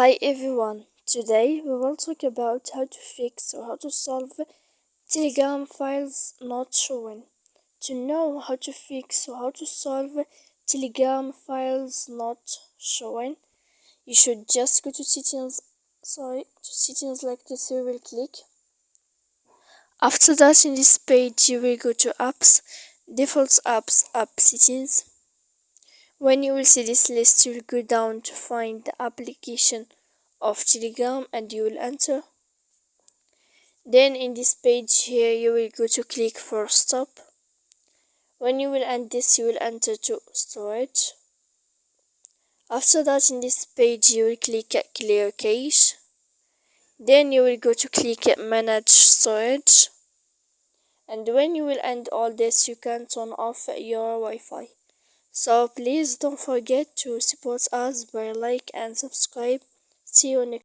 Hi everyone, today we will talk about how to fix or how to solve Telegram files not showing. To know how to fix or how to solve Telegram files not showing, you should just go to settings like this. You will click. After that, in this page you will go to apps, default apps, app settings. When you will see this list, you will go down to find the application of Telegram and you will enter. Then in this page here you will go to click for stop. When you will end this, you will enter to storage. After that, in this page you will click clear cache. Then you will go to click manage storage, and when you will end all this, you can turn off your Wi-Fi. So please don't forget to support us by like and subscribe. See you next